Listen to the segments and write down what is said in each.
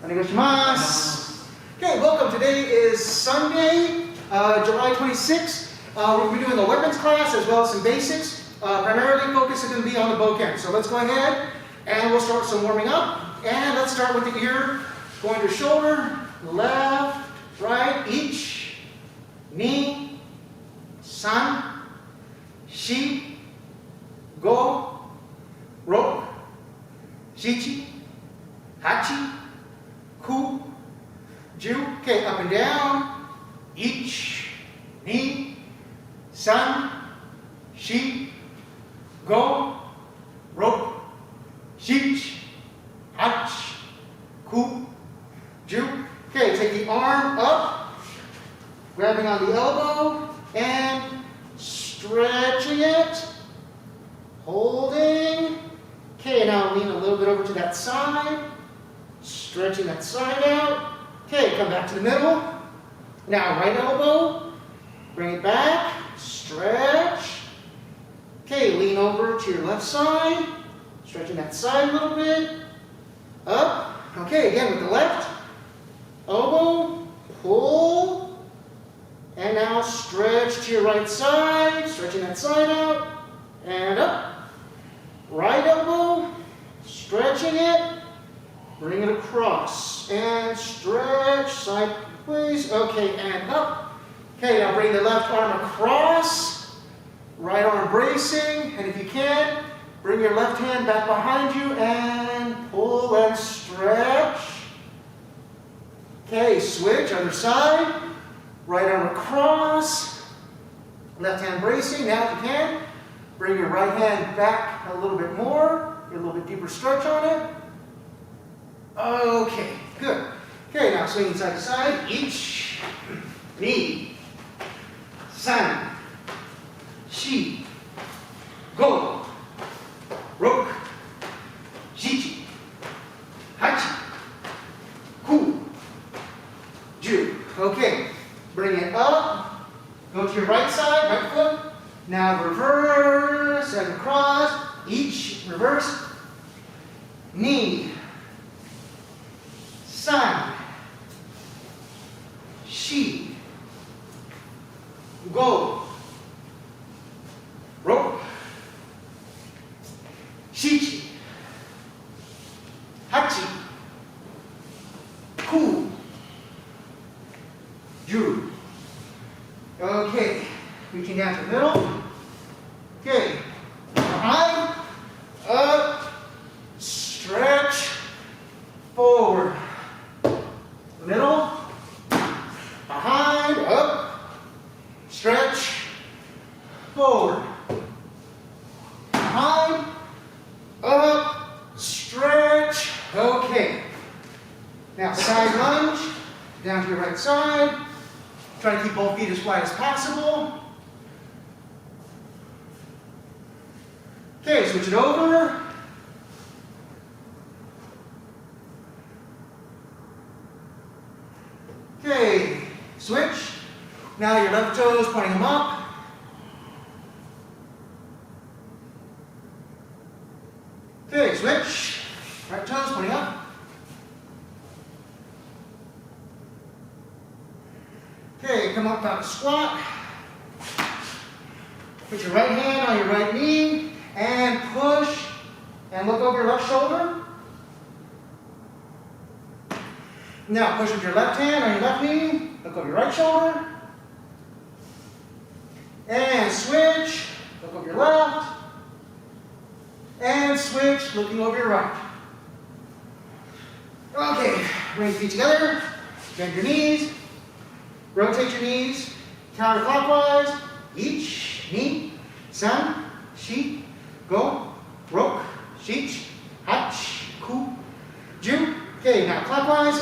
Onegaishimasu. Okay, welcome. Today is Sunday, July 26th. We're going to be doing the weapons class as well as some basics. Primarily focus is going to be on the Bokken. So let's go ahead and we'll start some warming up. And let's start with the ear, going to shoulder, left, right, each, ni, san, shi, go, ro, shichi, hachi, ku, ju. Okay, up and down, each, ni, san, shi, go, ro, shichi, hach, ku, ju. Okay, take the arm up, grabbing on the elbow, and stretching it, holding. Okay, now lean a little bit over to that side, stretching that side out. Okay, come back to the middle. Now right elbow, bring it back, stretch. Okay, lean over to your left side, stretching that side a little bit, up. Okay, again with the left, elbow, pull, and now stretch to your right side, stretching that side out, and up. Right elbow, stretching it, bring it across, and stretch sideways, okay, and up. Okay, now bring the left arm across, right arm bracing, and if you can, bring your left hand back behind you, and pull and stretch. Okay, switch, other side, right arm across, left hand bracing. Now if you can, bring your right hand back a little bit more, get a little bit deeper stretch on it. Okay, good. Okay, now swinging side to side, each, ni, san, shi, go, ro, shichi, hachi, ku, ju. Okay, bring it up, go to your right side, right foot. Now reverse and across, each, reverse, ni, san, shi, go, ro, shichi, hachi, ku, ju. Okay, reaching down to the middle. Okay, behind, up, stretch, forward. Middle, behind, up, stretch, forward. Behind, up, stretch. Okay. Now side lunge, down to your right side. Try to keep both feet as wide as possible. Okay, switch it over. Okay, switch. Now your left toes, pointing them up. Okay, switch. Right toes, pointing up. Okay, come up, top squat. Put your right hand on your right knee and push and look over your left shoulder. Now push with your left hand on your left knee, look over your right shoulder. And switch, look over your left. And switch, looking over your right. Okay, bring your feet together, bend your knees. Rotate your knees counterclockwise. Each, ni, san, shi, go, ro, shich, hach, ku, ju. Okay, now clockwise.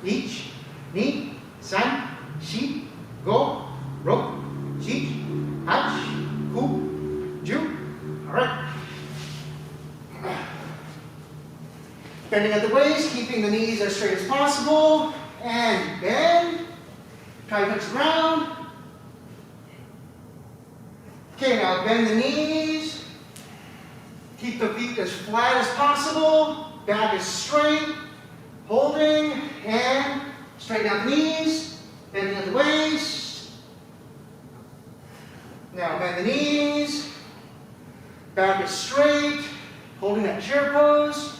Each, ni, san, shi, go, ro, shich, hach, ku, ju. All right. Bending at the waist, keeping the knees as straight as possible. And bend. Try to touch the ground. Okay, now bend the knees. Keep the feet as flat as possible. Back is straight. holding, and straighten out the knees, bending at the waist. Now bend the knees, back is straight, holding that chair pose.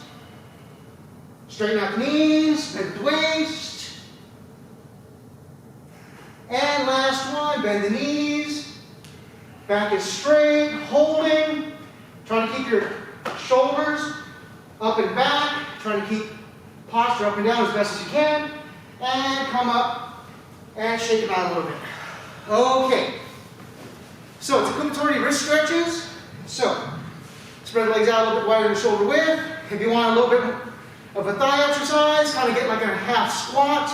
Straighten out the knees, bend the waist. And last one, bend the knees, back is straight, holding. Trying to keep your shoulders up and back, trying to keep posture up and down as best as you can. And come up and shake them out a little bit. Okay. So it's kokyunage wrist stretches. So spread the legs out a little bit wider than shoulder width. If you want a little bit of a thigh exercise, kind of get like a half squat.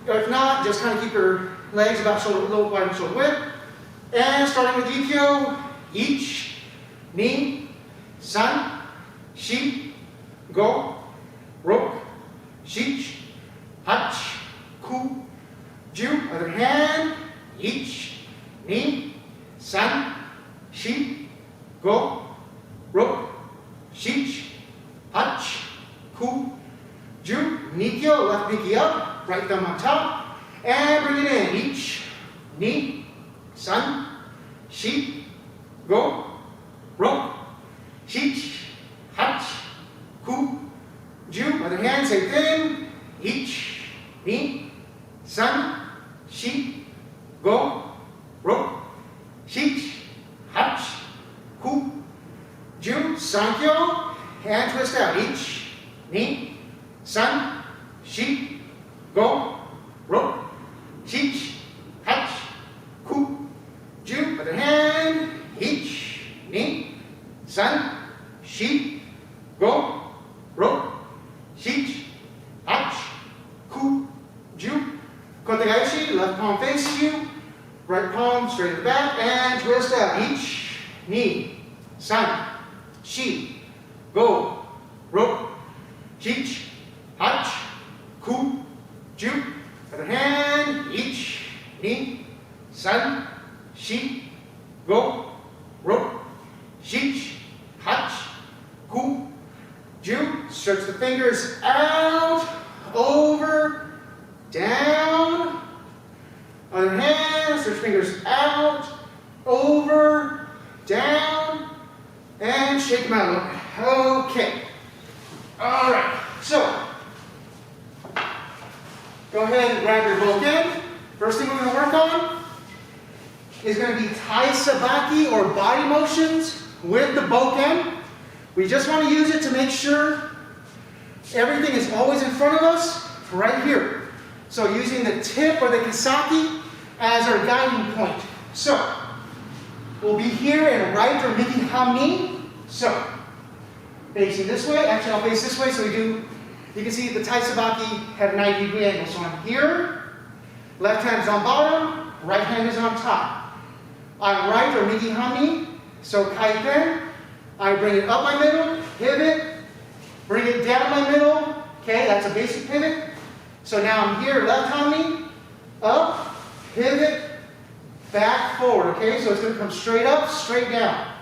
Or if not, just kind of keep your legs about shoulder, a little wider than shoulder width. And starting with ikkyo, ich, ni, san, shi, go, rok, shich, hach, ku, ju. Other hand, ich, ni, san, shi, go, rok, shich, hach, ku, ju. Nikyo, left pinky up, right thumb on top, and bring it in. Ich, ni, san, shi, go, rok, shich, hach, ku, ju. Other hand, same thing. Ich, ni, san, shi, go, rok, shich, hach, ku, ju. Sankyo, and twist out. Ich, ni, san, shi, go, rok, shich, hach, ku, ju. Other hand. Ich, ni, san, shi, go, rok, shich, hach, ku, ju. Kokyunage, left palm faces you, right palm straight to the back, and twist out. Ich, ni, san, shi, go, rok, shich, hach, ku, ju. Other hand. Ich, ni, san, shi, go, rok, shich, hach, ku, ju. Stretch the fingers out, over, down. Other hand, stretch fingers out, over, down, and shake them out a little bit. Okay. All right. So, go ahead and grab your Bokken. First thing we're going to work on is going to be tai sabaki or body motions with the Bokken. We just want to use it to make sure everything is always in front of us, right here. So using the tip or the kisaki as our guiding point. So we'll be here in right or miki hamni. So facing this way. Actually, I'll face this way so you can see the tai sabaki at a 90-degree angle. So I'm here. Left hand is on bottom. Right hand is on top. I'm right or miki hamni. So kaiten. I bring it up my middle, pivot, bring it down my middle. Okay, that's a basic pivot. So now I'm here, left hamni, up, pivot, back, forward. Okay, so it's going to come straight up, straight down.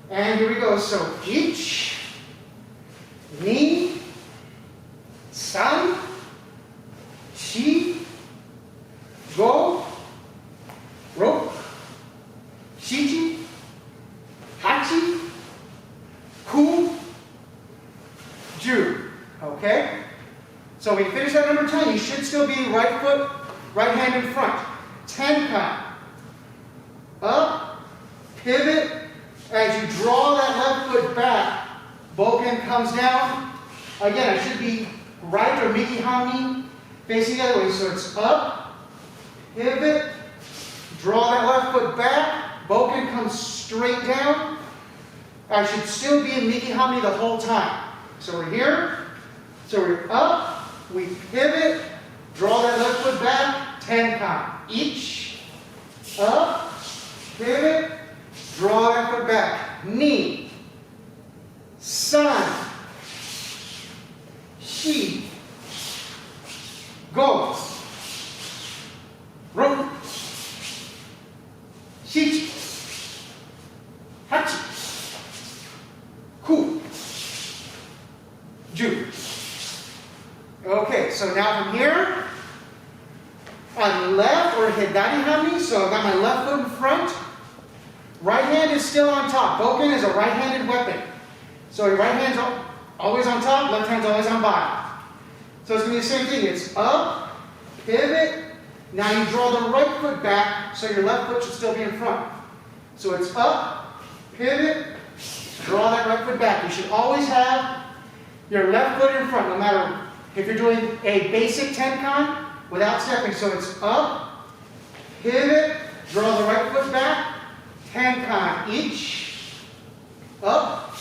And here we go. So ich, ni, san, shi, go, rok, shichi, hachi, ku, ju. Okay? So we finish that number 10. You should still be right foot, right hand in front. 10 count. Up, pivot. As you draw that left foot back, Bokken comes down. Again, I should be right or miki hamni, facing the other way. So it's up, pivot, draw that left foot back. Bokken comes straight down. I should still be in miki hamni the whole time. So we're here. So we're up. We pivot. Draw that left foot back. 10 count. Ich. Up. Pivot. Draw that foot back. Ni. San. Shi. Go. Rok. Shichi. Hachi. Ku, ju. Okay, so now from here, on left or hidari hami, so I've got my left foot in front. Right hand is still on top. Bokken is a right-handed weapon. So your right hand's always on top, left hand's always on bottom. So it's going to be the same thing. It's up, pivot. Now you draw the right foot back, so your left foot should still be in front. So it's up, pivot, draw that right foot back. You should always have your left foot in front, no matter if you're doing a basic tenkan without stepping. So it's up, pivot, draw the right foot back, tenkan each, up,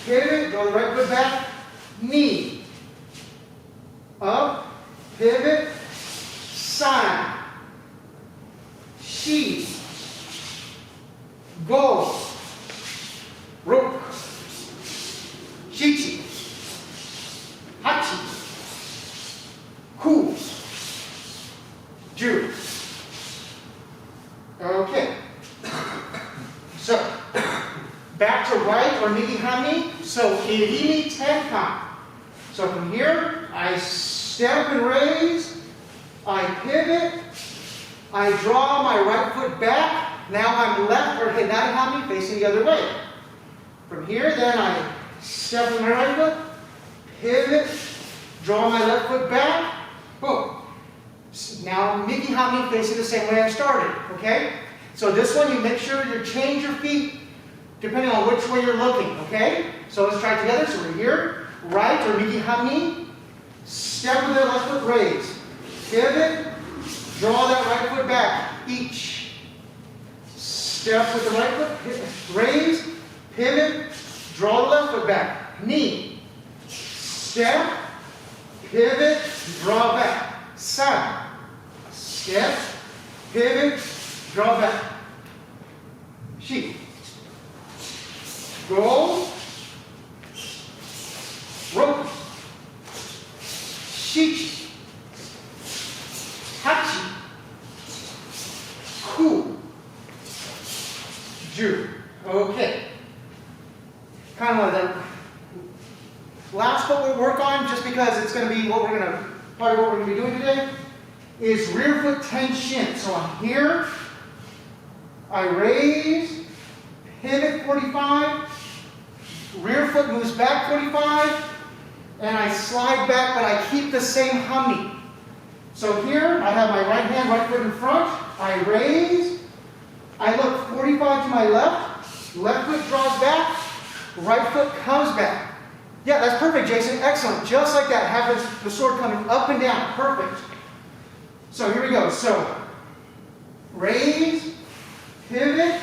pivot, draw the right foot back, knee, up, pivot, san, shi, go, roku, shichi, hachi, ku, ju. Okay. So, back to right or migi-hami. So, irimi tenkan. So from here, I step and raise, I pivot, I draw my right foot back. Now I'm left or hidari-hami facing the other way. From here, then I step with my right foot, pivot, draw my left foot back, boom. Now migi-hami facing the same way I started, okay? So this one, you make sure you change your feet depending on which way you're looking, okay? So let's try it together. So we're here, right or migi-hami, step with the left foot raise, pivot, draw that right foot back, each. Step with the right foot, raise, pivot, draw the left foot back, knee. Step, pivot, draw back, san. Step, pivot, draw back, shi. Go, roku, shichi, hachi, ku, ju. Okay. Kind of like the last foot we'll work on, just because it's going to be what we're going to, part of what we're going to be doing today, is rear foot tenshin. So I'm here, I raise, pivot 45, rear foot moves back 45, and I slide back, but I keep the same hami. So here, I have my right hand, right foot in front, I raise, I look 45 to my left, left foot draws back, right foot comes back. Yeah, that's perfect, Jason, excellent. Just like that, have the sword coming up and down, perfect. So here we go, so, raise, pivot,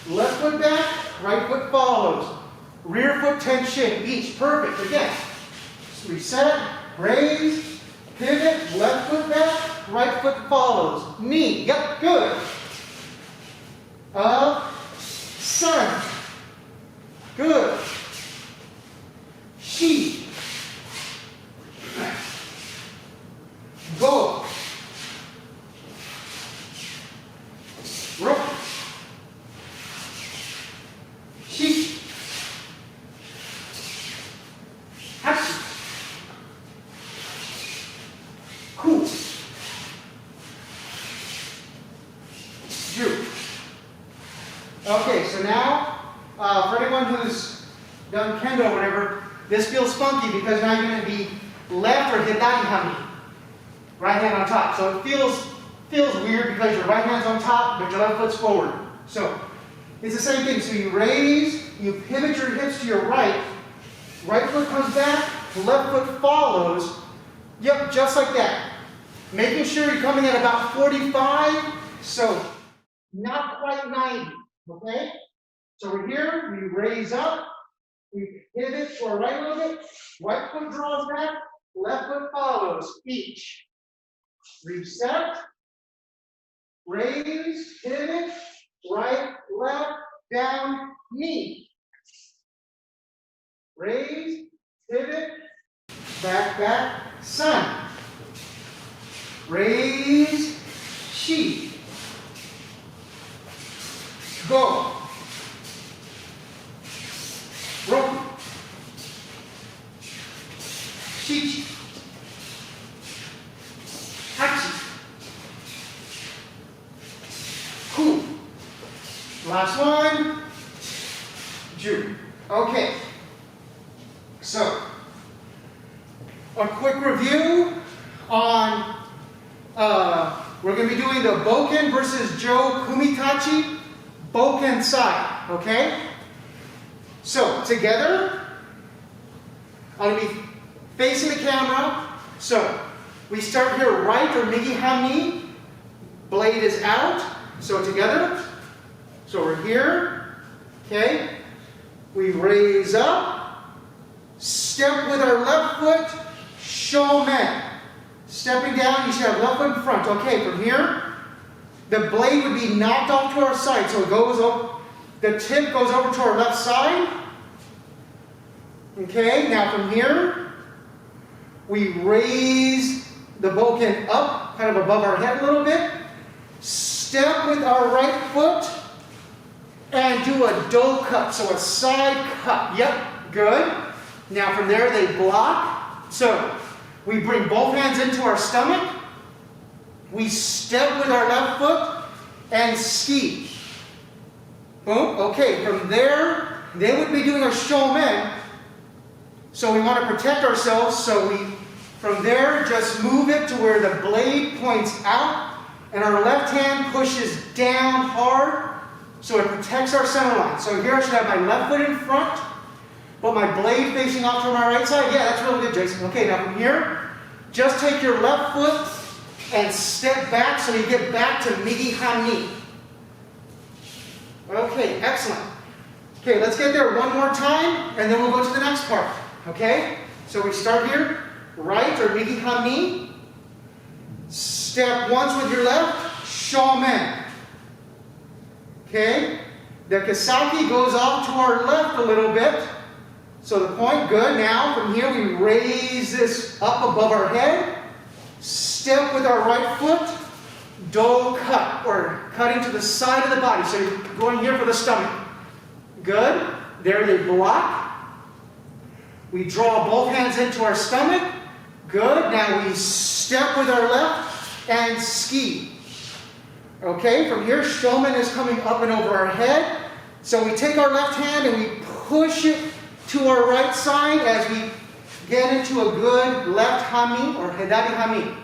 left foot back, right foot follows. Rear foot tenshin, each, perfect, again. Reset, raise, pivot, left foot back, right foot follows. Knee, yep, good. Up, sun, good. Shi, go. Roku, shi, hachi, ku, ju. Okay, so now, for anyone who's done kendo or whatever, this feels funky because now you're going to be left or hidari-hami, right hand on top. So it feels weird because your right hand's on top, but your left foot's forward. So it's the same thing. So you raise, you pivot your hips to your right, right foot comes back, left foot follows. Yep, just like that. Making sure you're coming at about 45, so not quite 90, okay? So we're here, we raise up, we pivot to our right a little bit, right foot draws back, left foot follows, each. Reset, raise, pivot, right, left, down, knee. Raise, pivot, back, back, sun. Raise, shi. Go. Roku. Shichi. Last one. Ju. Okay. So, a quick review on, we're going to be doing the Bokken versus Jo Kumitachi Bokken side, okay? So, together, I'm going to be facing the camera. So, we start here right, or migi hami, blade is out. So, together. So, we're here, okay? We raise up, step with our left foot, shomen. Stepping down, you should have left foot in front. Okay, from here, the blade would be knocked off to our side. So it goes over, the tip goes over to our left side. Okay, now from here, we raise the bokken up, kind of above our head a little bit. Step with our right foot and do a do cut, so a side cut. Yep, good. Now from there, they block. So we bring both hands into our stomach. We step with our left foot and ski. Boom. Okay, from there, they would be doing a shomen. So we want to protect ourselves. So we, from there, just move it to where the blade points out and our left hand pushes down hard so it protects our center line. So here I should have my left foot in front, but my blade facing off to my right side. Yeah, that's really good, Jason. Okay, now from here, just take your left foot and step back so you get back to migi hami. Okay, excellent. Okay, let's get there one more time, and then we'll go to the next part. Okay? So we start here, right, or migi hami. Step once with your left, shomen. Okay? The kasaki goes off to our left a little bit. So the point, good. Now, from here, we raise this up above our head. Step with our right foot. Do cut, or cutting to the side of the body. So you're going here for the stomach. Good. There they block. We draw both hands into our stomach. Good. Now we step with our left and ski. Okay, from here, shomen is coming up and over our head. So we take our left hand and we push it to our right side as we get into a good left hami or hedari hami.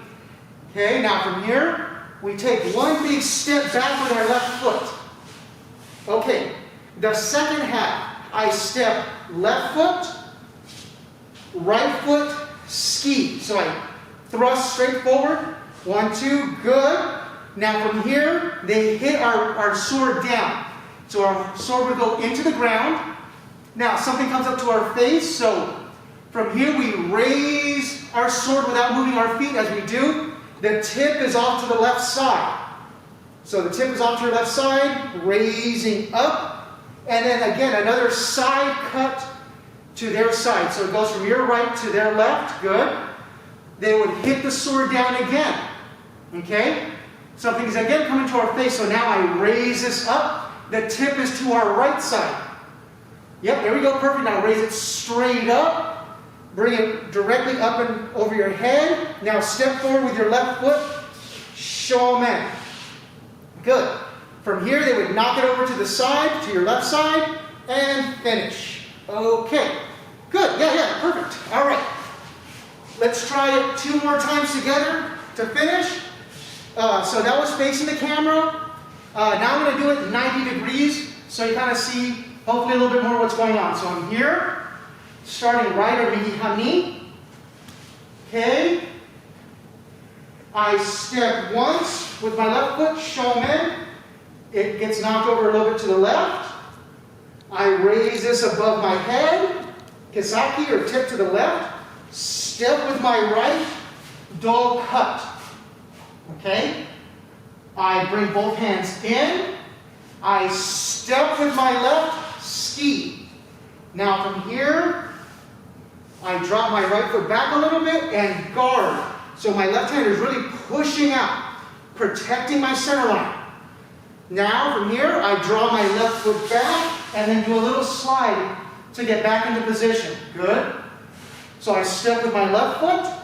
Okay, now from here, we take one big step back with our left foot. Okay, the second half, I step left foot, right foot, ski. So I thrust straight forward. 1, 2, good. Now from here, they hit our sword down. So our sword would go into the ground. Now something comes up to our face, so from here we raise our sword without moving our feet. As we do, the tip is off to the left side. So the tip is off to your left side, raising up, and then again another side cut to their side. So it goes from your right to their left, good. They would hit the sword down again, okay? Something is again coming to our face, so now I raise this up. The tip is to our right side. Yep, there we go, perfect. Now raise it straight up. Bring it directly up and over your head. Now step forward with your left foot. Shomen. Good. From here, they would knock it over to the side, to your left side, and finish. Okay. Good. Yeah, perfect. All right. Let's try it 2 more times together to finish. So that was facing the camera. Now I'm going to do it 90 degrees so you kind of see hopefully a little bit more what's going on. So I'm here, starting right or migi hami. Okay. I step once with my left foot, shomen. It gets knocked over a little bit to the left. I raise this above my head, kisaki or tip to the left. Step with my right, do cut. Okay? I bring both hands in. I step with my left, ski. Now from here, I drop my right foot back a little bit and guard. So my left hand is really pushing out, protecting my center line. Now from here, I draw my left foot back and then do a little slide to get back into position. Good. So I step with my left foot,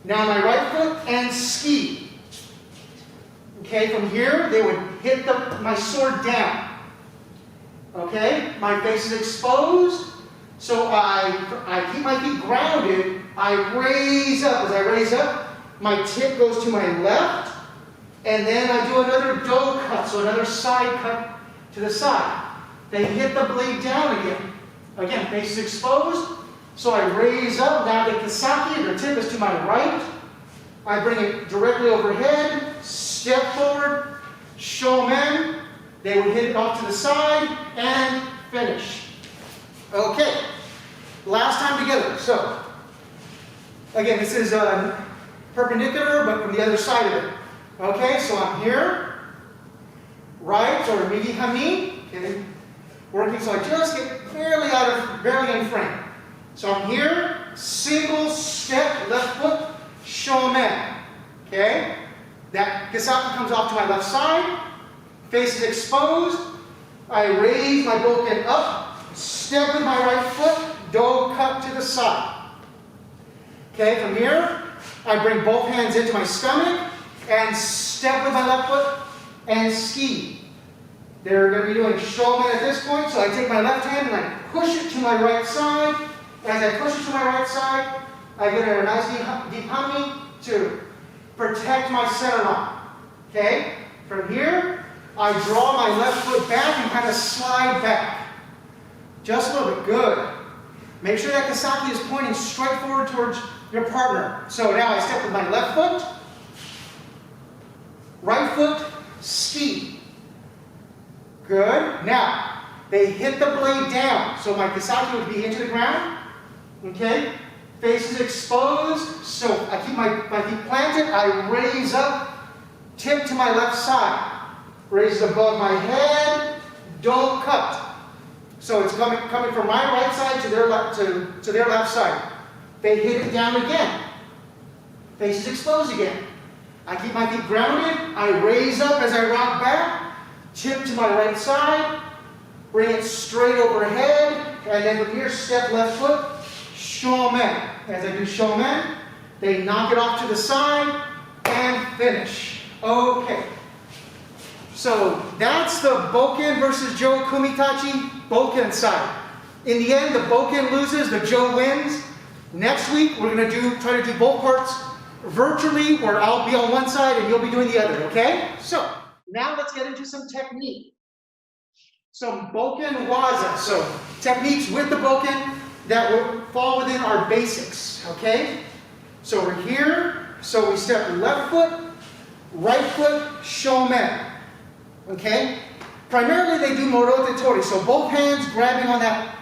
now my right foot, and ski. Okay, from here, they would hit my sword down. Okay, my face is exposed, so I keep my feet grounded. I raise up. As I raise up, my tip goes to my left, and then I do another do cut, so another side cut to the side. They hit the blade down again. Again, face is exposed, so I raise up. Now the kisaki, the tip is to my right. I bring it directly overhead, step forward, shomen. They would hit it off to the side, and finish. Okay, last time together. So, again, this is perpendicular, but from the other side of it. Okay, so I'm here, right, or migi hami, okay, working so I just get barely in frame. So I'm here, single step, left foot, shomen. Okay, that kisaki comes off to my left side, face is exposed. I raise my bokken up, step with my right foot, do cut to the side. Okay, from here, I bring both hands into my stomach and step with my left foot and ski. They're going to be doing shomen at this point, so I take my left hand and I push it to my right side. As I push it to my right side, I get a nice deep hami to protect my center line. Okay? From here, I draw my left foot back and kind of slide back. Just a little bit. Good. Make sure that kisaki is pointing straight forward towards your partner. So now I step with my left foot, right foot, ski. Good. Now, they hit the blade down. So my kisaki would be into the ground. Okay? Face is exposed. So I keep my feet planted. I raise up, tip to my left side. Raise above my head. Don't cut. So it's coming from my right side to their left side. They hit it down again. Face is exposed again. I keep my feet grounded. I raise up as I rock back. Tip to my right side. Bring it straight overhead. And then from here, step left foot. Shomen. As I do shomen, they knock it off to the side and finish. Okay. So that's the Bokken versus Jo kumitachi Bokken side. In the end, the Bokken loses, the Jo wins. Next week, we're going to try to do both parts virtually, where I'll be on one side and you'll be doing the other, okay? So, now let's get into some technique. Some Bokken waza. So, techniques with the Bokken that will fall within our basics, okay? So we're here, so we step left foot, right foot, shomen. Okay? Primarily they do morotetori, so both hands grabbing on that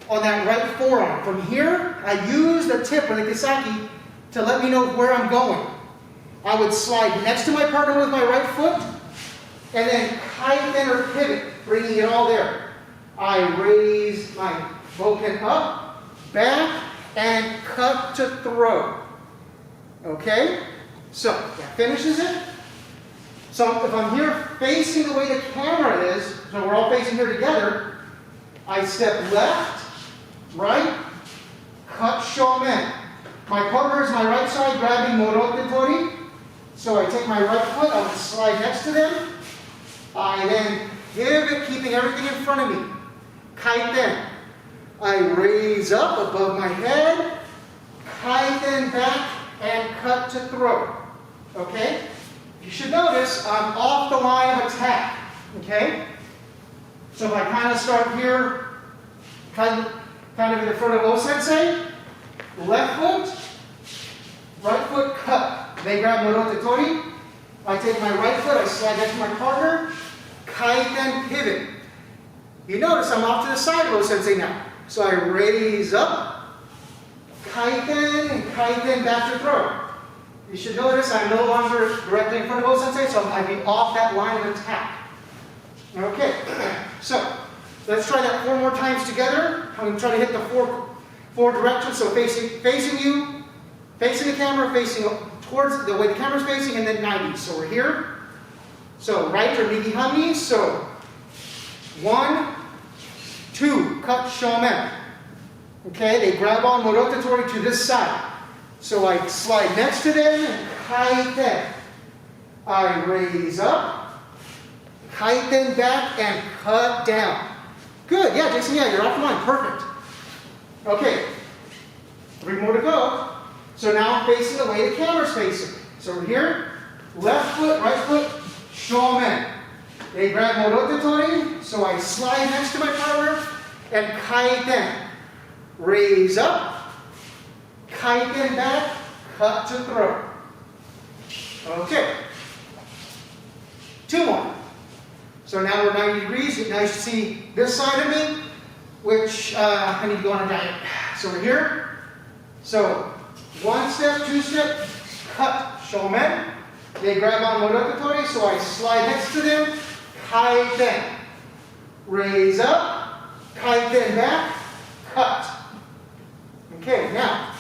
right forearm. From here, I use the tip or the kisaki to let me know where I'm going. I would slide next to my partner with my right foot, and then kaiten or pivot, bringing it all there. I raise my bokken up, back, and cut to throw. Okay? So, that finishes it. So if I'm here facing the way the camera is, so we're all facing here together, I step left, right, cut shomen. My partner is my right side grabbing morotetori. So I take my right foot, I would slide next to them. I then pivot, keeping everything in front of me. Kaiten. I raise up above my head, kaiten back, and cut to throw. Okay? You should notice I'm off the line of attack. Okay? So if I kind of start here, kind of in the front of O-sensei, left foot, right foot cut. They grab morotetori. I take my right foot, I slide next to my partner, kaiten pivot. You notice I'm off to the side of O-sensei now. So I raise up, kaiten, and kaiten back to throw. You should notice I'm no longer directly in front of O-sensei, so I'd be off that line of attack. Okay, so let's try that 4 more times together. I'm going to try to hit the four directions, so facing you, facing the camera, facing towards the way the camera's facing, and then 90. So we're here. So right or migi hami. So 1, 2, cut shomen. Okay, they grab on morotetori to this side. So I slide next to them and kaiten. I raise up, kaiten back, and cut down. Good, yeah, Jason, yeah, you're off the line, perfect. Okay, 3 more to go. So now I'm facing the way the camera's facing. So we're here, left foot, right foot, shomen. They grab morotetori, so I slide next to my partner, and kaiten. Raise up, kaiten back, cut to throw. Okay. 2 more. So now we're 90 degrees. Now you should see this side of me, which I need to go on a diet. So we're here. So 1 step, 2 step, cut, shomen. They grab on morotetori, so I slide next to them, kaiten. Raise up, kaiten back, cut. Okay, now,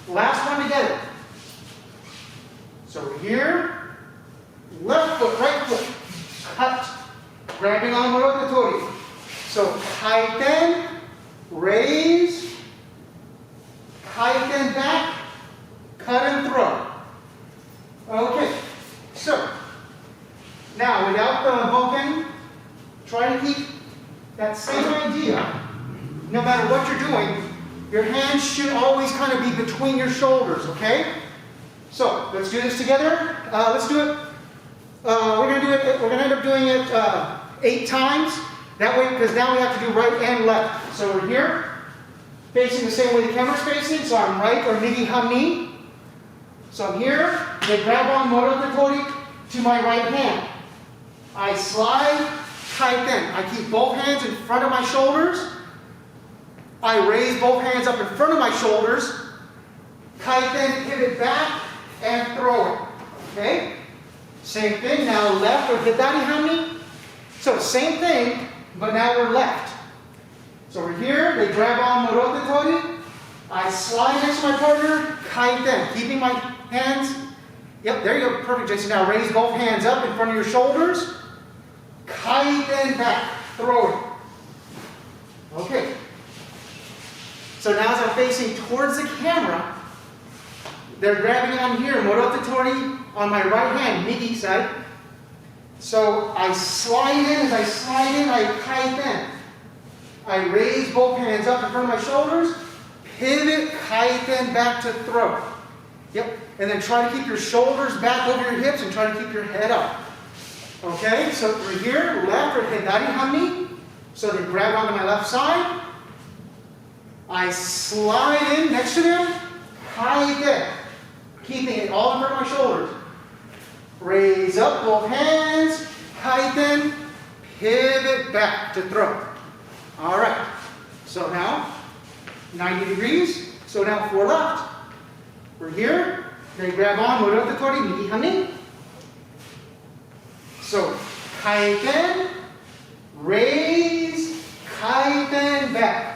last one together. So we're here, left foot, right foot, cut, grabbing on morotetori. So kaiten, raise, kaiten back, cut and throw. Okay, so now without the bokken, try to keep that same idea. No matter what you're doing, your hands should always kind of be between your shoulders, okay? So let's do this together. Let's do it. We're gonna end up doing it 8 times. That way, because now we have to do right and left. So we're here, facing the same way the camera's facing. So I'm right or migi hamni. So I'm here. They grab on morotetori to my right hand. I slide, kaiten. I keep both hands in front of my shoulders. I raise both hands up in front of my shoulders, kaiten, pivot back, and throw it. Okay? Same thing, now left or hidari hami. So same thing, but now we're left. So we're here, they grab on morotetori. I slide next to my partner, kaiten, keeping my hands. Yep, there you go, perfect, Jason. Now raise both hands up in front of your shoulders. Kaiten back, throw it. Okay. So now as I'm facing towards the camera, they're grabbing on here, morotetori on my right hand, migi side. So I slide in, as I slide in, I kaiten. I raise both hands up in front of my shoulders, pivot, kaiten, back to throw. Yep, and then try to keep your shoulders back over your hips and try to keep your head up. Okay, so we're here, left or hidari hami. So they grab onto my left side. I slide in next to them, kaiten, keeping it all in front of my shoulders. Raise up both hands, kaiten, pivot back to throw. All right, so now 90 degrees. So now 4 left. We're here. They grab on morotetori, migi hami. So kaiten, raise, kaiten back.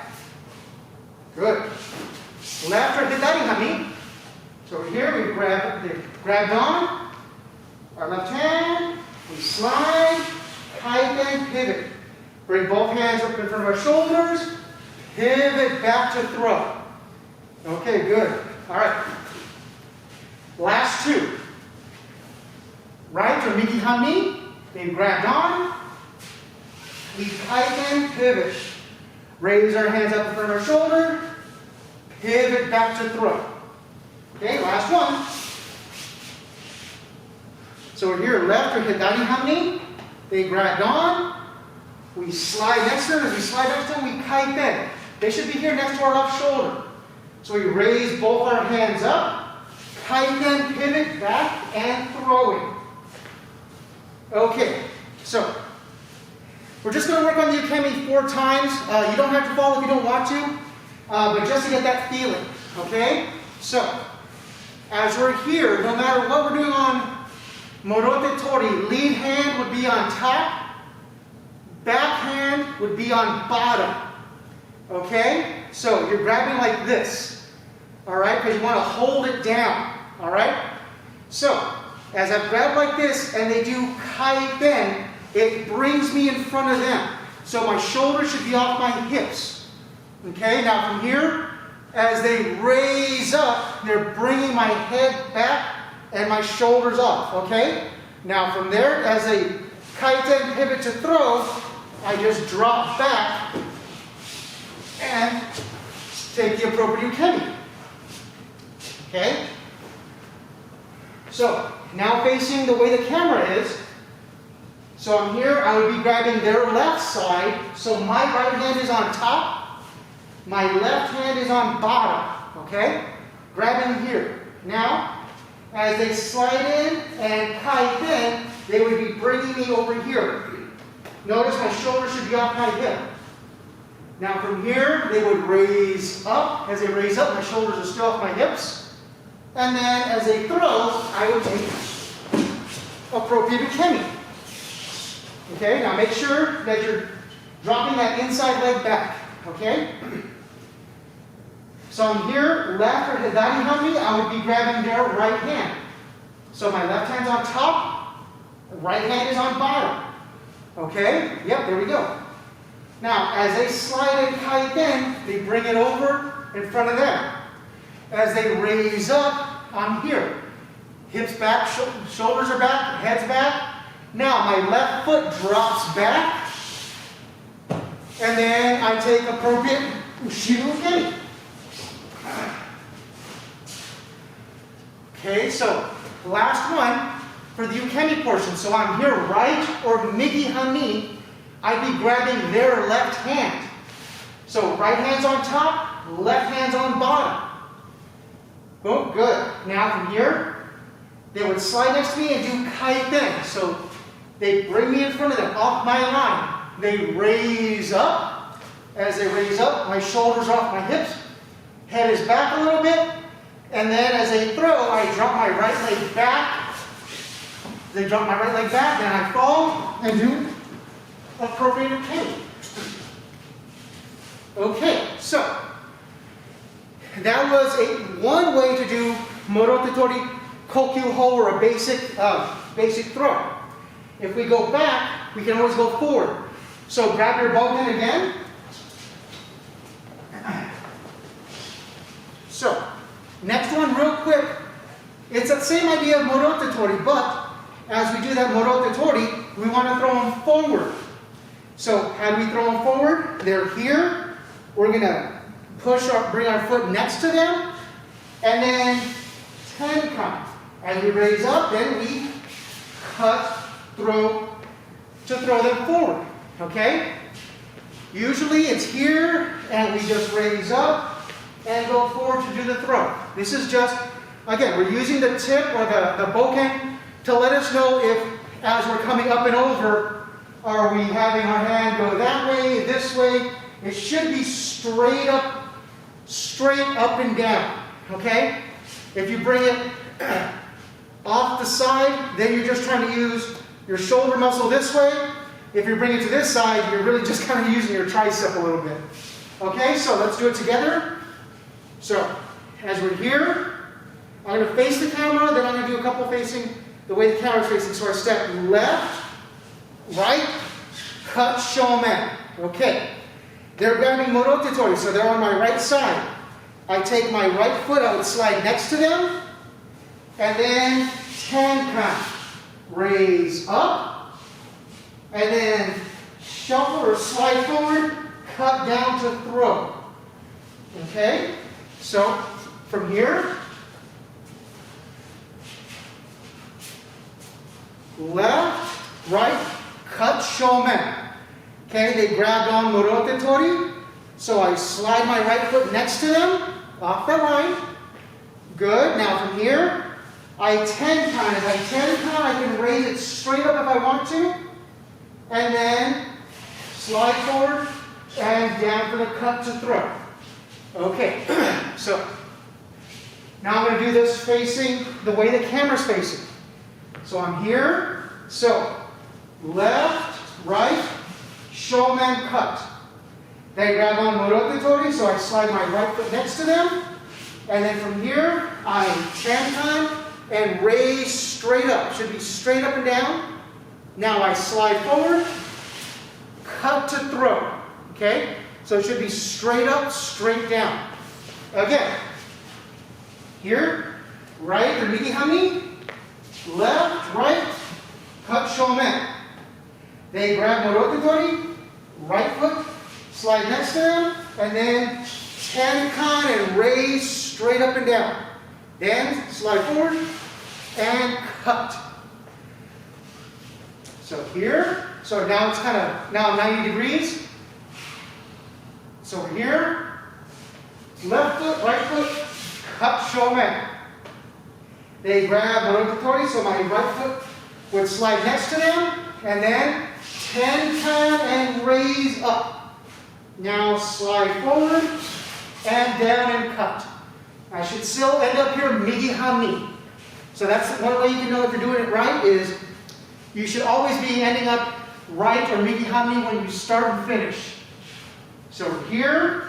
Good. Left or hidari hami. So here we grabbed on our left hand, we slide, kaiten, pivot. Bring both hands up in front of our shoulders, pivot back to throw. Okay, good. All right. Last 2. Right or migi hami. They grabbed on. We kaiten, pivot. Raise our hands up in front of our shoulder. Pivot back to throw. Okay, last one. So we're here, left or hidari hami. They grabbed on. We slide next to them. As we slide next to them, we kaiten. They should be here next to our left shoulder. So we raise both our hands up. Kaiten, pivot back, and throwing. Okay, so we're just going to work on the ukemi 4 times. You don't have to follow if you don't want to, but just to get that feeling, okay? So, as we're here, no matter what we're doing on morotetori, lead hand would be on top, back hand would be on bottom, okay? So, you're grabbing like this, all right? Because you want to hold it down, all right? So, as I grab like this and they do kaiten, it brings me in front of them. So my shoulders should be off my hips. Okay, now from here, as they raise up, they're bringing my head back and my shoulders off. Okay? Now from there, as a kaiten pivot to throw, I just drop back and take the appropriate ukemi. Okay? So, now facing the way the camera is, so I'm here, I would be grabbing their left side, so my right hand is on top, my left hand is on bottom, okay? Grabbing here. Now, as they slide in and kite in, they would be bringing me over here. Notice my shoulders should be off my hip. Now from here, they would raise up. As they raise up, my shoulders are still off my hips. And then as they throw, I would take appropriate ukemi. Okay, now make sure that you're dropping that inside leg back. Okay? So I'm here, left or hidari hami, I would be grabbing their right hand. So my left hand's on top, right hand is on bottom. Okay? Yep, there we go. Now, as they slide and kite in, they bring it over in front of them. As they raise up, I'm here. Hips back, shoulders are back, head's back. Now, my left foot drops back. And then I take appropriate ushiru ukemi. Okay, so last one for the ukemi portion. So I'm here right or migi hami. I'd be grabbing their left hand. So right hand's on top, left hand's on bottom. Oh, good. Now from here, they would slide next to me and do kaiten. So they bring me in front of them, off my line. They raise up. As they raise up, my shoulders are off my hips. Head is back a little bit. And then as they throw, I drop my right leg back. They drop my right leg back, then I fall and do appropriate ukemi. Okay, so that was one way to do morotetori kokyu ho, or a basic throw. If we go back, we can always go forward. So grab your bokken again. So next one, real quick. It's the same idea of morotetori, but as we do that morotetori, we want to throw them forward. So how do we throw them forward? They're here. We're going to bring our foot next to them, and then tenkan. As we raise up, then we cut, throw, to throw them forward. Okay? Usually it's here, and we just raise up and go forward to do the throw. This is just, again, we're using the tip or the bokken to let us know if, as we're coming up and over, are we having our hand go that way, this way? It should be straight up and down, okay? If you bring it off the side, then you're just trying to use your shoulder muscle this way. If you bring it to this side, you're really just kind of using your tricep a little bit. Okay, so let's do it together. So, as we're here, I'm going to face the camera, then I'm going to do a couple facing the way the camera's facing. So I step left, right, cut, shomen. Okay. They're grabbing morotetori, so they're on my right side. I take my right foot, I would slide next to them, and then tenkan. Raise up, and then shuffle or slide forward, cut down to throw. Okay? So, from here, left, right, cut, shomen. Okay, they grabbed on morotetori, so I slide my right foot next to them, off the line. Good, now from here, I tenkan. As I tenkan, I can raise it straight up if I want to, and then slide forward and down for the cut to throw. Okay, so now I'm going to do this facing the way the camera's facing. So I'm here, so left, right, shomen cut. They grab on morotetori, so I slide my right foot next to them. And then from here, I tenkan and raise straight up. Should be straight up and down. Now I slide forward, cut to throw. Okay? So it should be straight up, straight down. Again, here, right, or migi hami, left, right, cut shomen. They grab morotetori, right foot, slide next to them, and then tenkan and raise straight up and down. Then slide forward and cut. So here, so now it's kind of, now 90 degrees. So here, left foot, right foot, cut shomen. They grab morotetori, so my right foot would slide next to them, and then tenkan and raise up. Now slide forward and down and cut. I should still end up here migi hami. So that's one way you can know if you're doing it right is you should always be ending up right or migi hami when you start and finish. So here,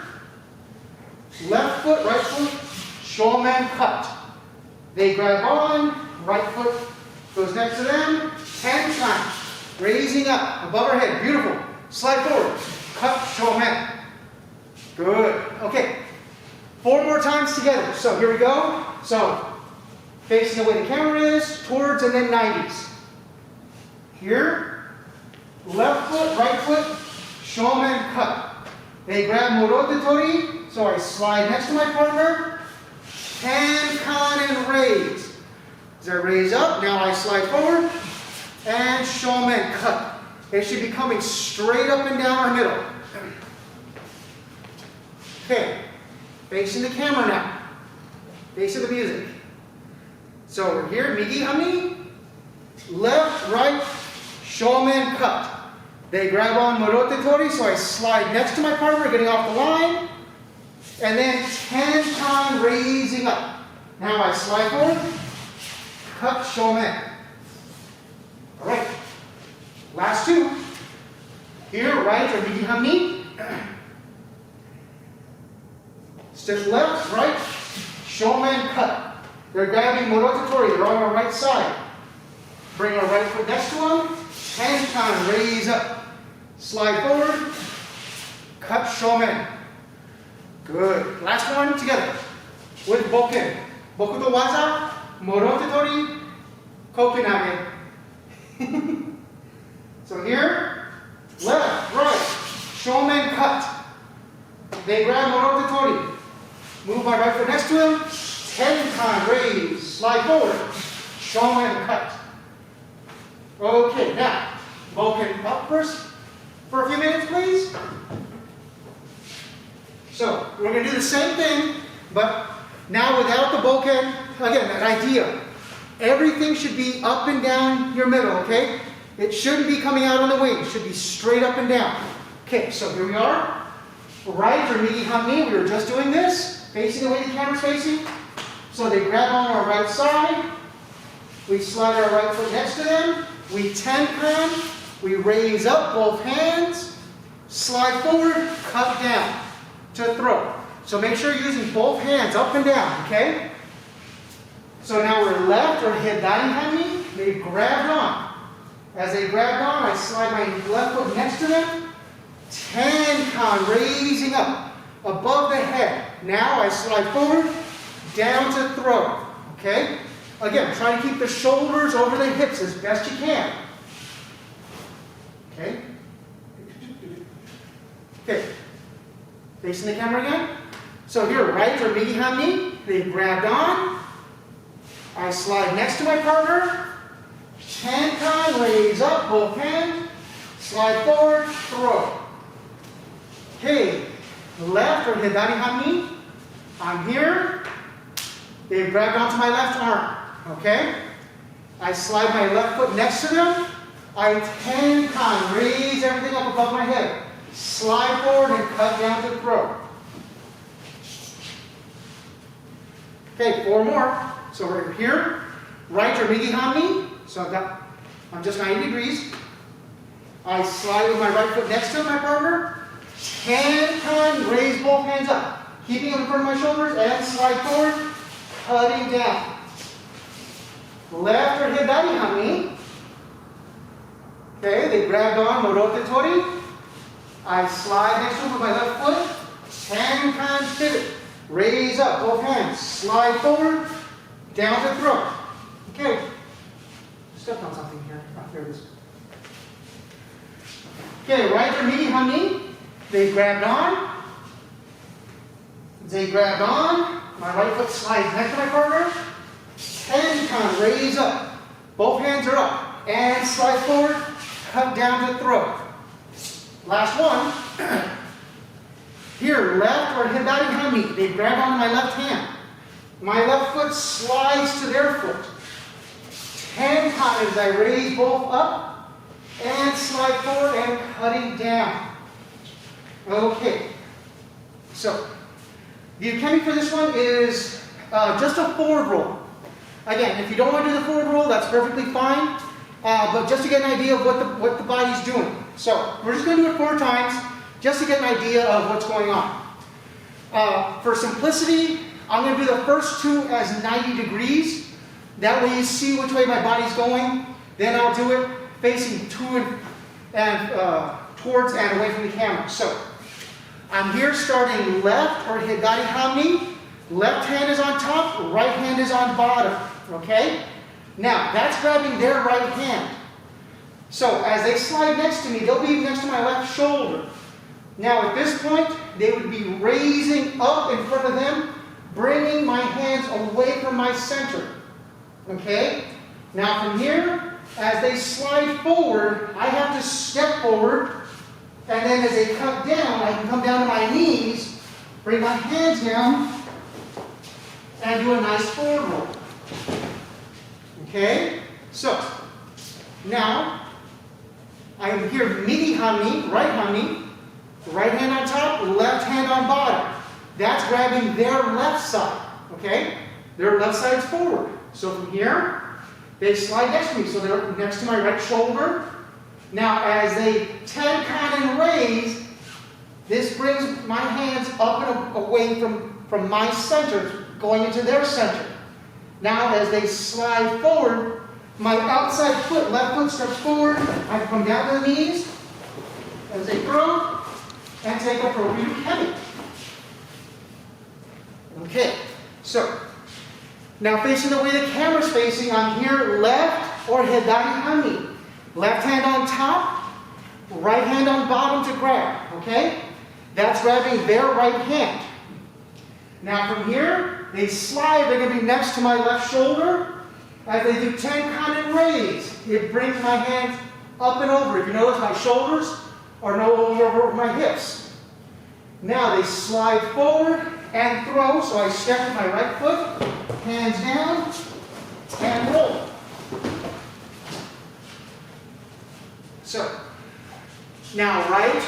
left foot, right foot, shomen cut. They grab on, right foot goes next to them, tenkan, raising up above our head, beautiful. Slide forward, cut shomen. Good. Okay. 4 more times together. So here we go. So facing the way the camera is, towards and then 90s. Here, left foot, right foot, shomen cut. They grab morotetori, so I slide next to my partner, tenkan and raise. As I raise up, now I slide forward, and shomen cut. They should be coming straight up and down our middle. Okay, facing the camera now, facing the music. So we're here, migi hami, left, right, shomen cut. They grab on morotetori, so I slide next to my partner, getting off the line, and then tenkan raising up. Now I slide forward, cut shomen. All right, last 2. Here, right or migi hami. Step left, right, shomen cut. They're grabbing morotetori, they're on our right side. Bring our right foot next to them, tenkan, raise up. Slide forward, cut shomen. Good. Last one together with Bokken. Bokto waza, morotetori, kokyunage. So here, left, right, shomen cut. They grab morotetori. Move my right foot next to him. Tenkan, raise, slide forward. Shomen cut. Okay, now, Bokken up first for a few minutes, please. So, we're going to do the same thing, but now without the Bokken. Again, that idea. Everything should be up and down your middle, okay? It shouldn't be coming out on the wing. It should be straight up and down. Okay, so here we are. Right or migi hami, we were just doing this. Facing the way the camera's facing. So they grab on our right side. We slide our right foot next to them. We tenkan. We raise up both hands. Slide forward, cut down to throw. So make sure you're using both hands up and down, okay? So now we're left or hidari hami. They grabbed on. As they grabbed on, I slide my left foot next to them. Tenkan, raising up above the head. Now I slide forward, down to throw. Okay? Again, try to keep the shoulders over the hips as best you can. Okay? Okay. Facing the camera again. So here, right or migi hami, they grabbed on. I slide next to my partner. Tenkan, raise up, both hands. Slide forward, throw. Okay, left or hidari hami. I'm here. They've grabbed onto my left arm. Okay? I slide my left foot next to them. I tenkan, raise everything up above my head. Slide forward and cut down to throw. Okay, 4 more. So we're here. Right or migi hami. So I'm just 90 degrees. I slide with my right foot next to my partner. Tenkan, raise both hands up. Keeping them in front of my shoulders and slide forward, cutting down. Left or hidari hami. Okay, they grabbed on morotetori. I slide next to them with my left foot. Tenkan, pivot. Raise up both hands. Slide forward, down to throw. Okay. stepped on something here. Oh, there it is. Okay, right or midi hami. They grabbed on. They grabbed on. My right foot slides next to my partner. Tenkan, raise up. Both hands are up. And slide forward, cut down to the throat. Last one. Here, left or hibari hami. They grab onto my left hand. My left foot slides to their foot. Tenkan as I raise both up and slide forward and cutting down. Okay. So, the ukemi for this one is just a forward roll. Again, if you don't want to do the forward roll, that's perfectly fine. But just to get an idea of what the body's doing. So, we're just going to do it 4 times, just to get an idea of what's going on. For simplicity, I'm going to do the first 2 as 90 degrees. That way you see which way my body's going. Then I'll do it facing towards and away from the camera. So, I'm here starting left or hibari hami. Left hand is on top, right hand is on bottom. Okay? Now, that's grabbing their right hand. So, as they slide next to me, they'll be next to my left shoulder. Now, at this point, they would be raising up in front of them, bringing my hands away from my center. Okay? Now, from here, as they slide forward, I have to step forward, and then as they cut down, I can come down to my knees, bring my hands down, and do a nice forward roll. Okay? So, now, I'm here midi hami, right hami, right hand on top, left hand on bottom. That's grabbing their left side. Okay? Their left side's forward. So from here, they slide next to me. So they're next to my right shoulder. Now, as they tenkan and raise, this brings my hands up and away from my center, going into their center. Now, as they slide forward, my outside foot, left foot steps forward. I come down to the knees as they throw and take appropriate ukemi. Okay, so now facing the way the camera's facing, I'm here left or hibari hami. Left hand on top, right hand on bottom to grab, okay? That's grabbing their right hand. Now from here, they slide, they're going to be next to my left shoulder. As they do tenkan and raise, it brings my hands up and over. If you notice, my shoulders are no longer over my hips. Now they slide forward and throw, so I step with my right foot, hands down, and roll. So, now right,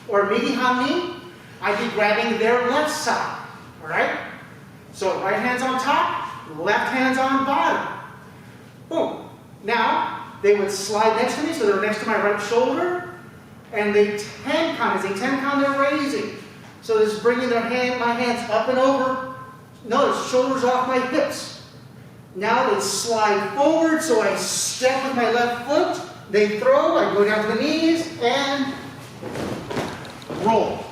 or midi hami, I'd be grabbing their left side, all right? So right hand's on top, left hand's on bottom. Boom. Now, they would slide next to me, so they're next to my right shoulder, and they tenkan. As they tenkan, they're raising. So this is bringing my hands up and over. Notice, shoulders off my hips. Now they slide forward, so I step with my left foot. They throw, I go down to the knees, and roll.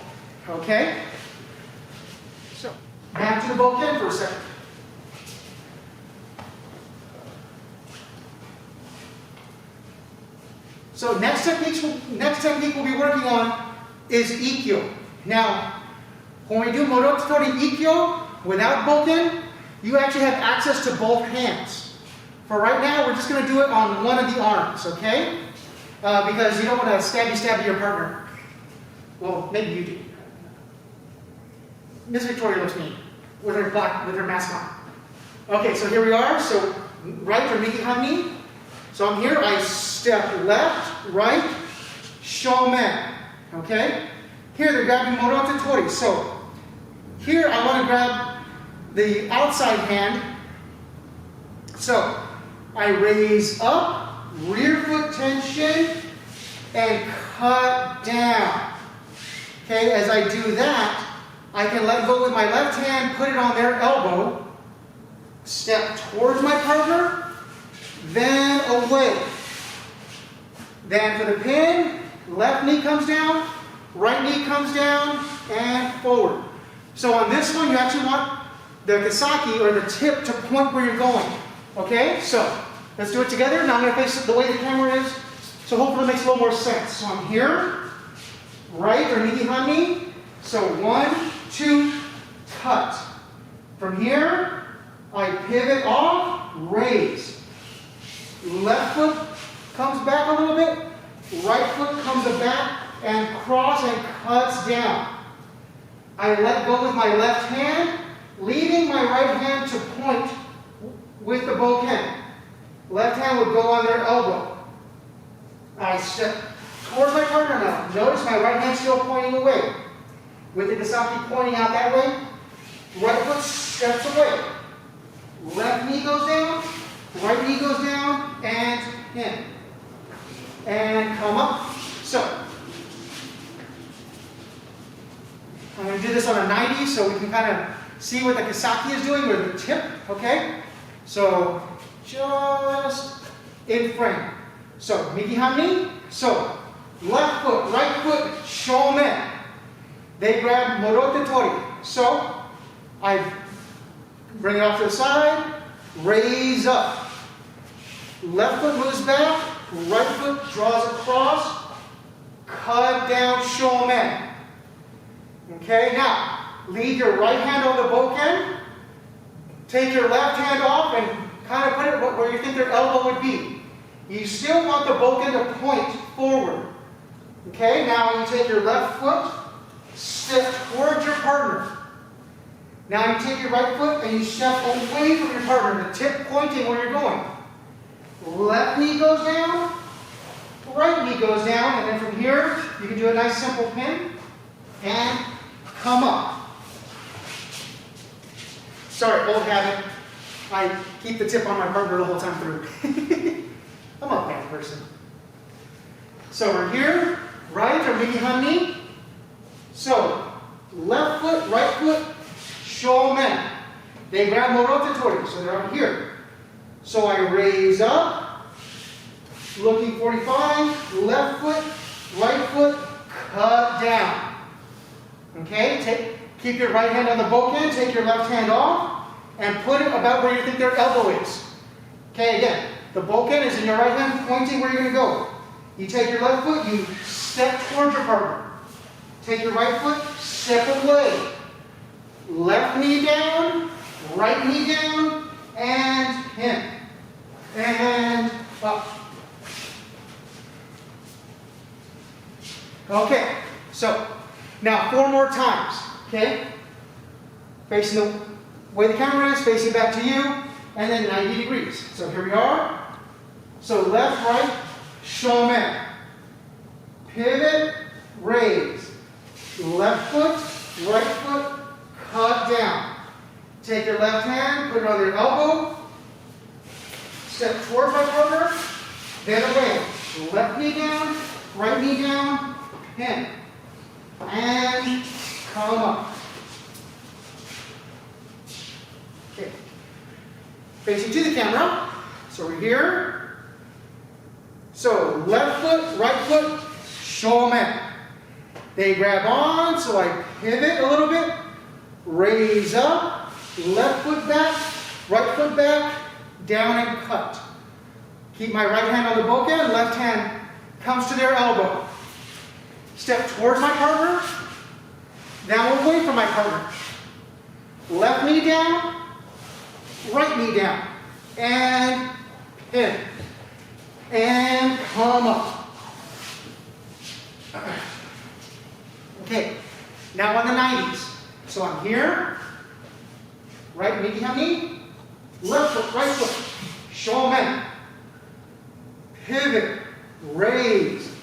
Okay? So, back to the Bokken for a second. So next technique we'll be working on is ikkyo. Now, when we do morotetori ikkyo without Bokken, you actually have access to both hands. For right now, we're just going to do it on one of the arms, okay? Because you don't want to stabby your partner. Well, maybe you do. Miss Victoria looks mean with her mask on. Okay, so here we are. So right or midi hami. So I'm here. I step left, right, shomen. Okay. Here they're grabbing morotetori. So here I want to grab the outside hand. So I raise up, rear foot tension, and cut down. Okay, as I do that, I can let go with my left hand, put it on their elbow, step towards my partner, then away. Then for the pin, left knee comes down, right knee comes down, and forward. So on this one, you actually want the kasaki, or the tip, to point where you're going. Okay, so Let's do it together. Now I'm going to face it the way the camera is, so hopefully it makes a little more sense. So I'm here, right, or nigihani. So 1, 2, cut. From here, I pivot off, raise. Left foot comes back a little bit, right foot comes back and cross and cuts down. I let go with my left hand, leaving my right hand to point with the bokken. Left hand would go on their elbow. I step towards my partner now. Notice my right hand still pointing away. With the kasaki pointing out that way, right foot steps away. Left knee goes down, right knee goes down, and in. And come up. So, I'm going to do this on a 90 so we can kind of see what the kasaki is doing with the tip, okay? So, just in frame. So, nigihani. So, left foot, right foot, shomen. They grab morotetori. So, I bring it off to the side, raise up. Left foot moves back, right foot draws across, cut down shomen. Okay, now, leave your right hand on the bokken, take your left hand off and kind of put it where you think their elbow would be. You still want the bokken to point forward. Okay, now you take your left foot, step towards your partner. Now you take your right foot and you step away from your partner, the tip pointing where you're going. Left knee goes down, right knee goes down, and then from here, you can do a nice simple pin and come up. Sorry, old habit. I keep the tip on my partner the whole time through. I'm a bad person. So we're here, right or nigihani. So left foot, right foot, shomen. They grab morotetori, so they're up here. So I raise up, looking 45, left foot, right foot, cut down. Okay, keep your right hand on the bokken, take your left hand off, and put it about where you think their elbow is. Okay, again, the bokken is in your right hand pointing where you're going to go. You take your left foot, you step towards your partner. Take your right foot, step away. Left knee down, right knee down, and in. And up. Okay, so now 4 more times, okay? Facing the way the camera is, facing back to you, and then 90 degrees. So here we are. So left, right, shomen. Pivot, raise. Left foot, right foot, cut down. Take your left hand, put it on your elbow. Step towards my partner, then away. Left knee down, right knee down, pin. And come up. Okay. Facing to the camera. So we're here. So left foot, right foot, shomen. They grab on, so I pivot a little bit, raise up, left foot back, right foot back, down and cut. Keep my right hand on the bokken, left hand comes to their elbow. Step towards my partner, now away from my partner. Left knee down, right knee down, and pin. And come up. Okay, now on the 90s. So I'm here, right nigihani, left foot, right foot, shomen. Pivot, raise,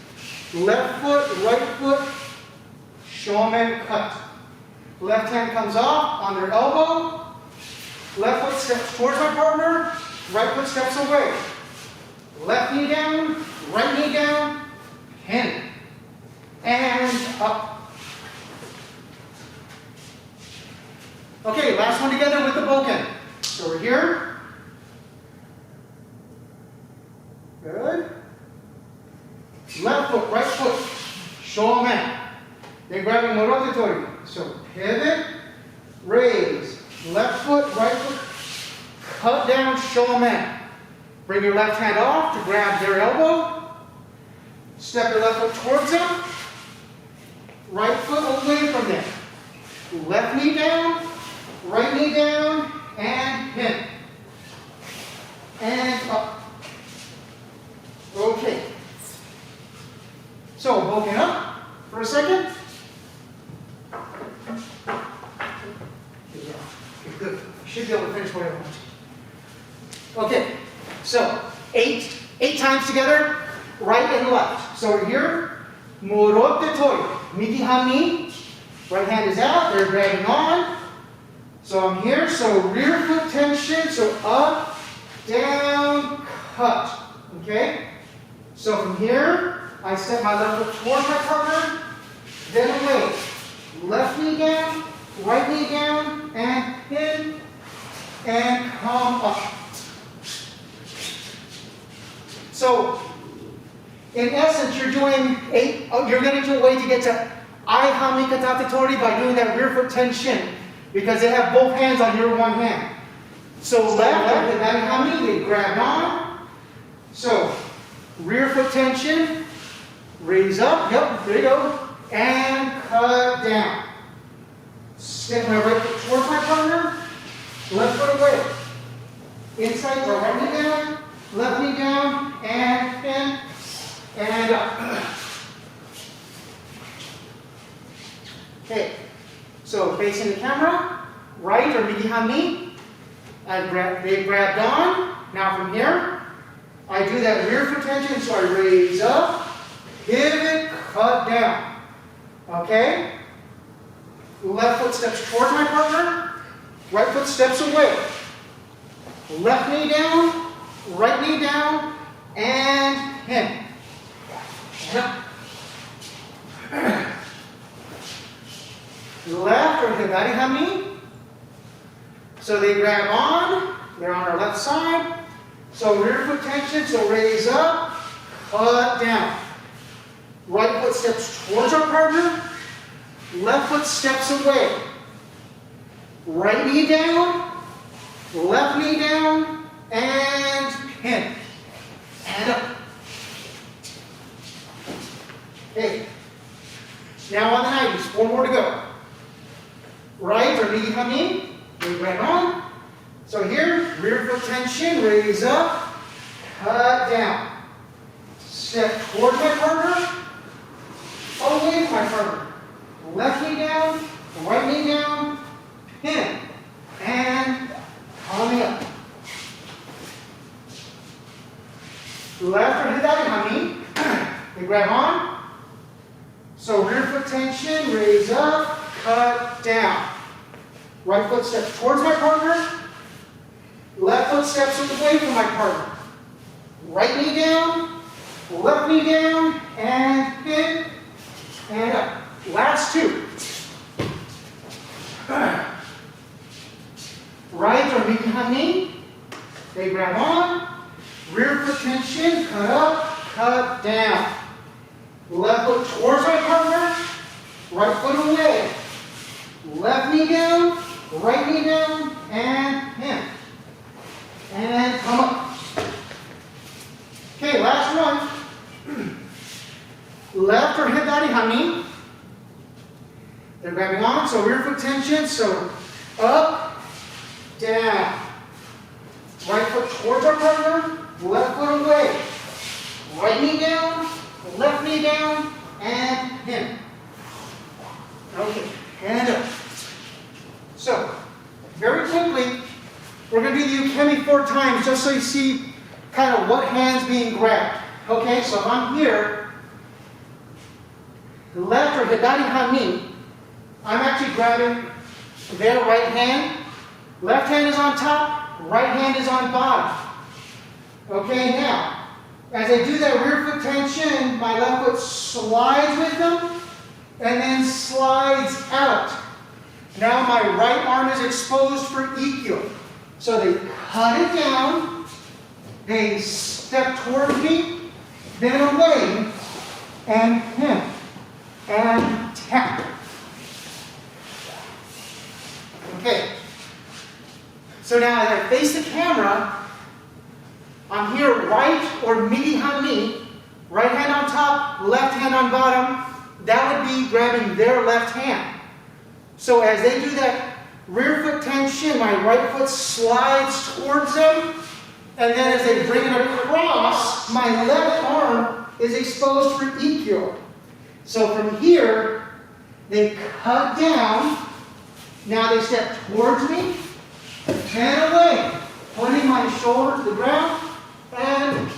left foot, right foot, shomen cut. Left hand comes off on their elbow, left foot steps towards my partner, right foot steps away. Left knee down, right knee down, pin. And up. Okay, last one together with the bokken. So we're here. Good. Left foot, right foot, shomen. Then grabbing morotetori. So pivot, raise. Left foot, right foot, cut down shomen. Bring your left hand off to grab their elbow. Step your left foot towards them. Right foot away from them. Left knee down, right knee down, and in. And up. Okay. So, Bokken up for a second. Okay, good. You should be able to finish whatever you want. Okay, so eight times together, right and left. So we're here, morotetori, migi hami, right hand is out, they're grabbing on. So I'm here, so rear foot tension, so up, down, cut. Okay? So from here, I step my left foot towards my partner, then away. Left knee down, right knee down, and in, and come up. So, in essence, you're doing you're going to do a way to get to I-hami katatetori by doing that rear foot tension, because they have both hands on your one hand. So left, I-hami, they grab on. So, rear foot tension, raise up, yep, there you go, and cut down. Step my right foot towards my partner, left foot away. Inside, right knee down, left knee down, and in, and up. Okay, so facing the camera, right or migi hami, they grabbed on. Now from here, I do that rear foot tension, so I raise up, pivot, cut down. Okay? Left foot steps towards my partner, right foot steps away. Left knee down, right knee down, and in. Left or higari hami. So they grab on, they're on our left side. So rear foot tension, so raise up, cut down. Right foot steps towards our partner, left foot steps away. Right knee down, left knee down, and in. And up. Okay. Now on the 90s, 4 more to go. Right or migi hami, we grab on. So here, rear foot tension, raise up, cut down. Step towards my partner, away from my partner. Left knee down, right knee down, pin, and coming up. Left or higari hami, we grab on. So rear foot tension, raise up, cut down. Right foot steps towards my partner. Left foot steps away from my partner. Right knee down, left knee down, and in, and up. Last 2. Right or migi hami, they grab on. Rear foot tension, cut up, cut down. Left foot towards my partner, right foot away. Left knee down, right knee down, and in. And come up. Okay, last one. Left or higari hami. They're grabbing on, so rear foot tension, so up, down. Right foot towards our partner, left foot away. Right knee down, left knee down, and in. Okay, and up. So, very quickly, we're going to do the ukemi 4 times just so you see kind of what hand's being grabbed. Okay, so I'm here. Left or higari hami, I'm actually grabbing their right hand. Left hand is on top, right hand is on bottom. Okay, now, as I do that rear foot tension, my left foot slides with them and then slides out. Now my right arm is exposed for ikkyo. So they cut it down, they step towards me, then away, and him, and tap. Okay. So now as I face the camera, I'm here right or migi-han-mi, right hand on top, left hand on bottom. That would be grabbing their left hand. So as they do that rear foot tension, my right foot slides towards them. And then as they bring it across, my left arm is exposed for ikkyo. So from here, they cut down. Now they step towards me, and away, pointing my shoulder to the ground, and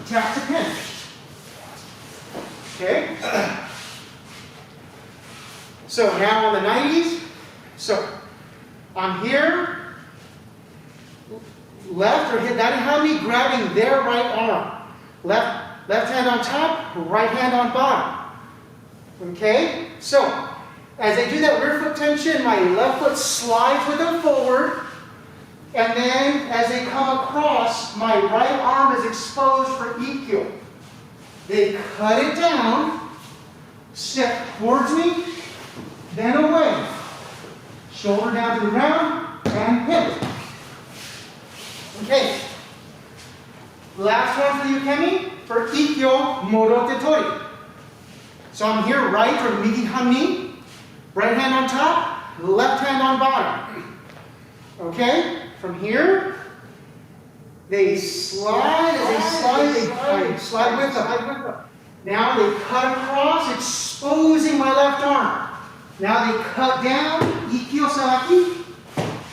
tap to pin. Okay? So now on the 90s, so I'm here, left or hidari-hami, grabbing their right arm. Left hand on top, right hand on bottom. Okay? So, as they do that rear foot tension, my left foot slides with them forward, and then as they come across, my right arm is exposed for ikkyo. They cut it down, step towards me, then away. Shoulder down to the ground, and hip. Okay. Last one for the ukemi, for ikkyo morotetori. So I'm here right or migi-han-mi, right hand on top, left hand on bottom. Okay? From here, they slide, I slide with them. Now they cut across, exposing my left arm. Now they cut down, ikkyo sawaki,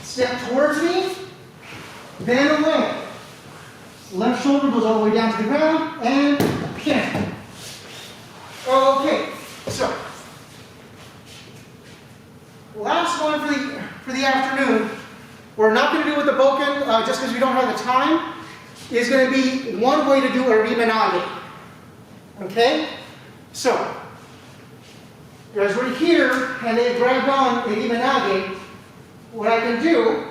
step towards me, then away. Left shoulder goes all the way down to the ground, and pin. Okay, so last one for the afternoon. We're not going to do with the Bokken just because we don't have the time. Is going to be one way to do a rimenage. Okay, so as we're here and they grabbed on a rimenage, what I can do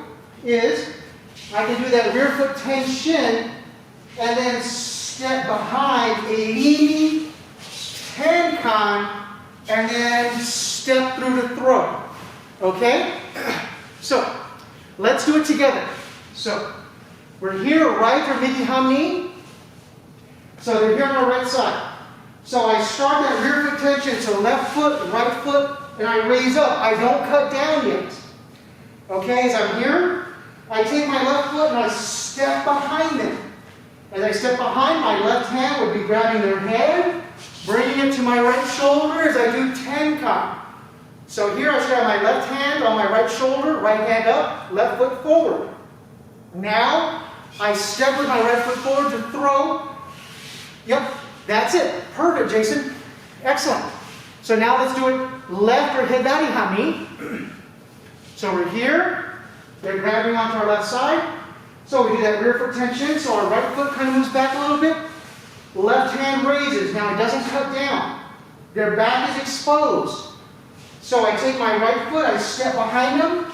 is I can do that rear foot tension and then step behind a rimi tenkan and then step through the throw. Okay? So, let's do it together. So, we're here right or migi-han-mi. So they're here on our right side. So I start that rear foot tension, so left foot, right foot, and I raise up. I don't cut down yet. Okay, as I'm here, I take my left foot and I step behind them. As I step behind, my left hand would be grabbing their head, bringing it to my right shoulder as I do tenkan. So here I should have my left hand on my right shoulder, right hand up, left foot forward. Now, I step with my right foot forward to throw. Yep, that's it. Perfect, Jason. Excellent. So now let's do it left or hidari-hami. So we're here. They're grabbing onto our left side. So we do that rear foot tension. So our right foot kind of moves back a little bit. Left hand raises. Now it doesn't cut down. Their back is exposed. So I take my right foot, I step behind them.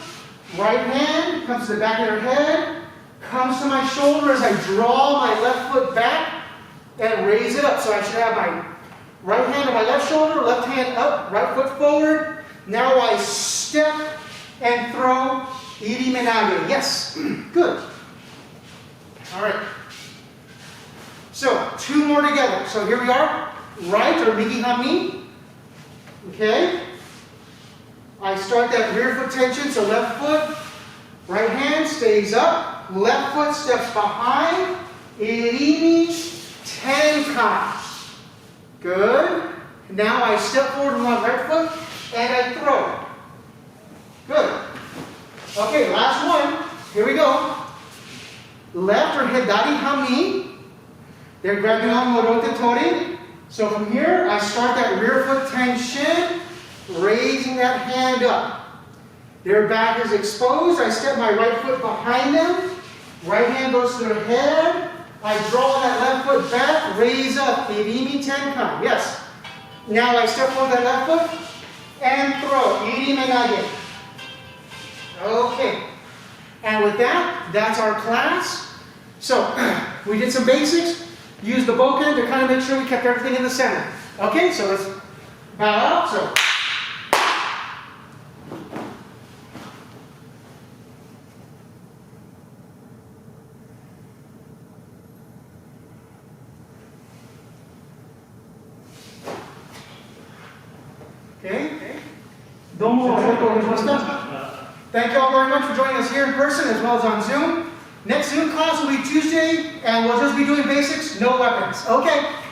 Right hand comes to the back of their head, comes to my shoulder as I draw my left foot back and raise it up. So I should have my right hand on my left shoulder, left hand up, right foot forward. Now I step and throw irimenage. Yes, good. All right. So, two more together. So here we are, right or migi-han-mi. Okay. I start that rear foot tension, so left foot, right hand stays up, left foot steps behind, irimi tenkan. Good. Now I step forward with my right foot, and I throw. Good. Okay, last one. Here we go. Left or hidari-hami. They're grabbing on morotetori. So from here, I start that rear foot tension, raising that hand up. Their back is exposed. I step my right foot behind them. Right hand goes to their head. I draw that left foot back, raise up, irimi tenkan. Yes. Now I step forward that left foot and throw, irimenage. Okay. And with that, that's our class. So, we did some basics. Used the Bokken to kind of make sure we kept everything in the center. Okay, so let's bow out. So. Okay. Thank you all very much for joining us here in person as well as on Zoom. Next Zoom class will be Tuesday, and we'll just be doing basics, no weapons. Okay.